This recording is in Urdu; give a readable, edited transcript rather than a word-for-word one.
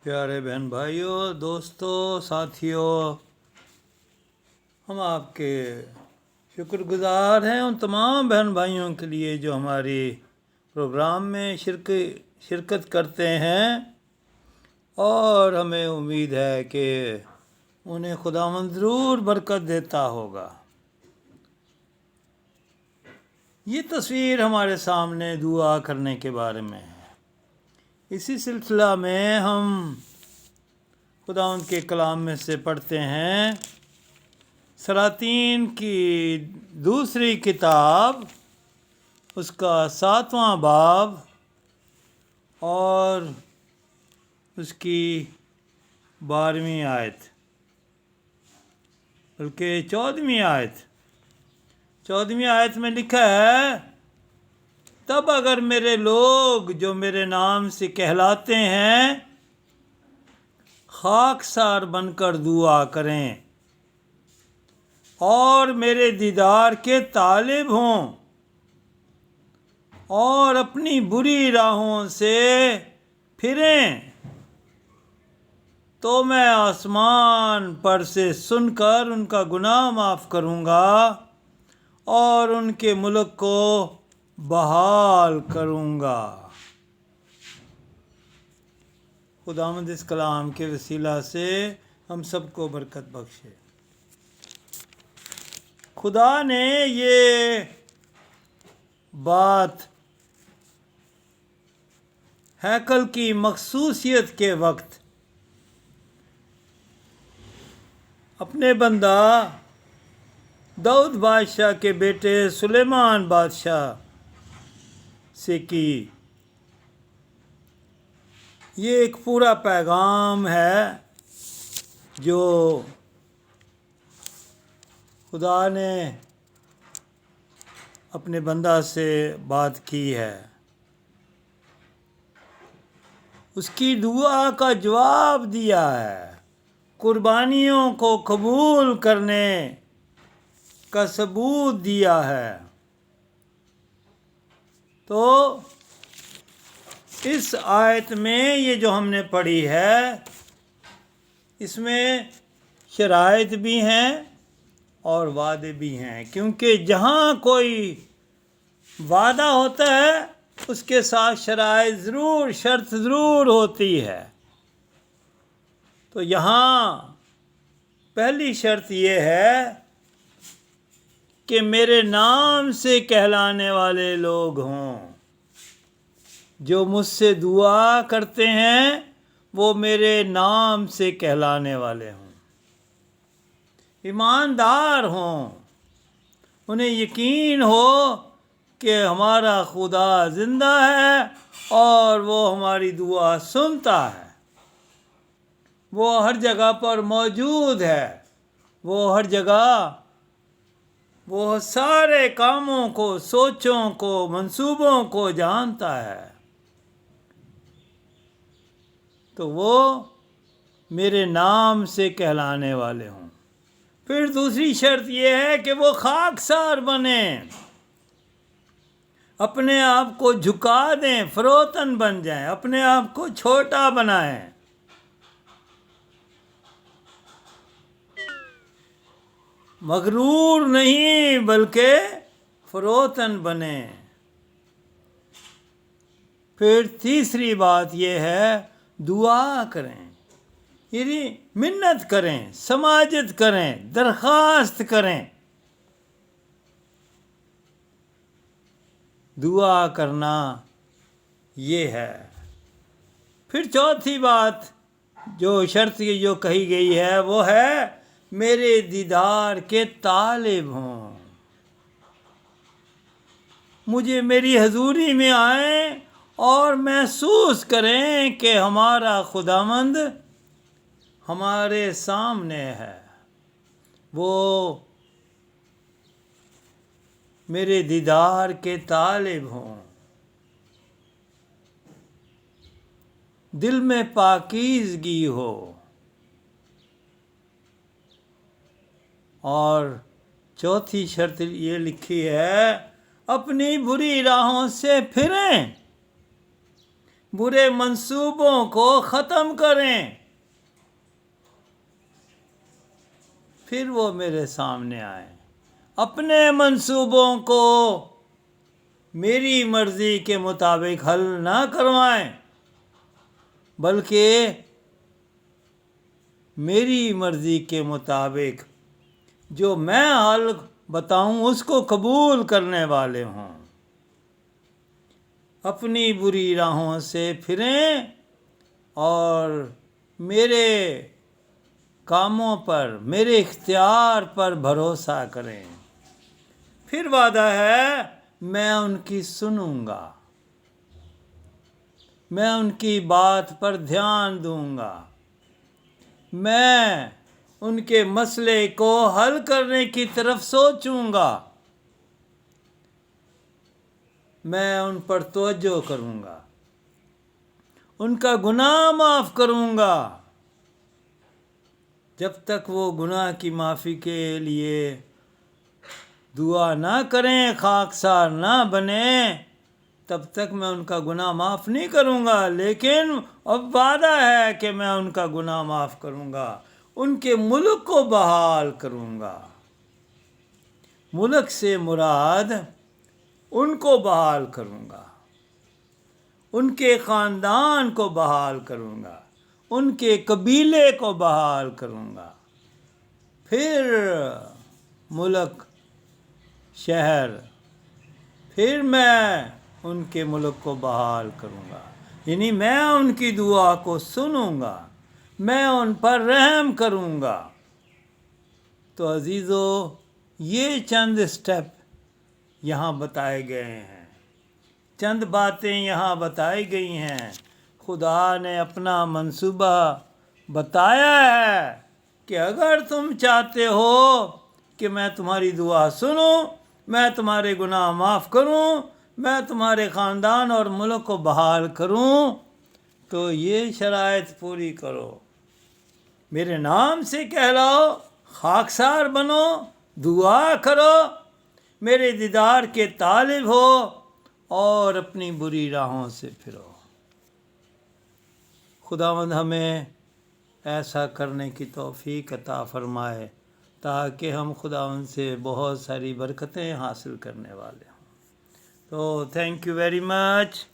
پیارے بہن بھائیوں، دوستوں، ساتھیوں، ہم آپ کے شکر گزار ہیں ان تمام بہن بھائیوں کے لیے جو ہماری پروگرام میں شرکت کرتے ہیں، اور ہمیں امید ہے کہ انہیں خداوند ضرور برکت دیتا ہوگا۔ یہ تصویر ہمارے سامنے دعا کرنے کے بارے میں ہے۔ اسی سلسلہ میں ہم خداوند کے کلام میں سے پڑھتے ہیں سلاطین کی دوسری کتاب، اس کا 7واں باب اور اس کی 12ویں آیت، بلکہ 14ویں آیت۔ 14ویں آیت میں لکھا ہے، تب اگر میرے لوگ جو میرے نام سے کہلاتے ہیں خاکسار بن کر دعا کریں اور میرے دیدار کے طالب ہوں اور اپنی بری راہوں سے پھریں، تو میں آسمان پر سے سن کر ان کا گناہ معاف کروں گا اور ان کے ملک کو بحال کروں گا۔ خداوند اس کلام کے وسیلہ سے ہم سب کو برکت بخشے۔ خدا نے یہ بات ہیکل کی مخصوصیت کے وقت اپنے بندہ داؤد بادشاہ کے بیٹے سلیمان بادشاہ سے کی۔ یہ ایک پورا پیغام ہے جو خدا نے اپنے بندہ سے بات کی ہے۔ اس کی دعا کا جواب دیا ہے، قربانیوں کو قبول کرنے کا ثبوت دیا ہے۔ تو اس آیت میں یہ جو ہم نے پڑھی ہے، اس میں شرائط بھی ہیں اور وعدے بھی ہیں، کیونکہ جہاں کوئی وعدہ ہوتا ہے اس کے ساتھ شرط ضرور ہوتی ہے۔ تو یہاں پہلی شرط یہ ہے کہ میرے نام سے کہلانے والے لوگ ہوں، جو مجھ سے دعا کرتے ہیں وہ میرے نام سے کہلانے والے ہوں، ایماندار ہوں، انہیں یقین ہو کہ ہمارا خدا زندہ ہے اور وہ ہماری دعا سنتا ہے، وہ ہر جگہ پر موجود ہے، وہ ہر جگہ وہ سارے کاموں کو، سوچوں کو، منصوبوں کو جانتا ہے۔ تو وہ میرے نام سے کہلانے والے ہوں۔ پھر دوسری شرط یہ ہے کہ وہ خاکسار بنیں، اپنے آپ کو جھکا دیں، فروتن بن جائیں، اپنے آپ کو چھوٹا بنائیں، مغرور نہیں بلکہ فروتن بنیں۔ پھر تیسری بات یہ ہے، دعا کریں، یعنی منت کریں، سماجت کریں، درخواست کریں۔ دعا کرنا یہ ہے۔ پھر چوتھی بات جو شرط جو کہی گئی ہے وہ ہے میرے دیدار کے طالب ہوں، مجھے میری حضوری میں آئیں اور محسوس کریں کہ ہمارا خداوند ہمارے سامنے ہے، وہ میرے دیدار کے طالب ہوں، دل میں پاکیزگی ہو، اور چوتھی شرط یہ لکھی ہے، اپنی بری راہوں سے پھریں۔ برے منصوبوں کو ختم کریں، پھر وہ میرے سامنے آئیں۔ اپنے منصوبوں کو میری مرضی کے مطابق حل نہ کروائیں، بلکہ میری مرضی کے مطابق جو میں حل بتاؤں اس کو قبول کرنے والے ہوں۔ اپنی بری راہوں سے پھریں اور میرے کاموں پر، میرے اختیار پر بھروسہ کریں، پھر وعدہ ہے میں ان کی سنوں گا، میں ان کی بات پر دھیان دوں گا، میں ان کے مسئلے کو حل کرنے کی طرف سوچوں گا، میں ان پر توجہ کروں گا، ان کا گناہ معاف کروں گا۔ جب تک وہ گناہ کی معافی کے لیے دعا نہ کریں، خاکسار نہ بنیں، تب تک میں ان کا گناہ معاف نہیں کروں گا۔ لیکن اب وعدہ ہے کہ میں ان کا گناہ معاف کروں گا، ان کے ملک کو بحال کروں گا۔ ملک سے مراد ان کو بحال کروں گا، ان کے خاندان کو بحال کروں گا، ان کے قبیلے کو بحال کروں گا، پھر ملک، شہر، پھر میں ان کے ملک کو بحال کروں گا، یعنی میں ان کی دعا کو سنوں گا، میں ان پر رحم کروں گا۔ تو عزیزو، یہ چند اسٹیپ یہاں بتائے گئے ہیں، چند باتیں یہاں بتائی گئی ہیں۔ خدا نے اپنا منصوبہ بتایا ہے کہ اگر تم چاہتے ہو کہ میں تمہاری دعا سنوں، میں تمہارے گناہ معاف کروں، میں تمہارے خاندان اور ملک کو بحال کروں، تو یہ شرائط پوری کرو، میرے نام سے کہلاؤ، خاکسار بنو، دعا کرو، میرے دیدار کے طالب ہو اور اپنی بری راہوں سے پھرو۔ خداوند ہمیں ایسا کرنے کی توفیق عطا فرمائے تاکہ ہم خداوند سے بہت ساری برکتیں حاصل کرنے والے ہوں۔ تو تھینک یو ویری مچ۔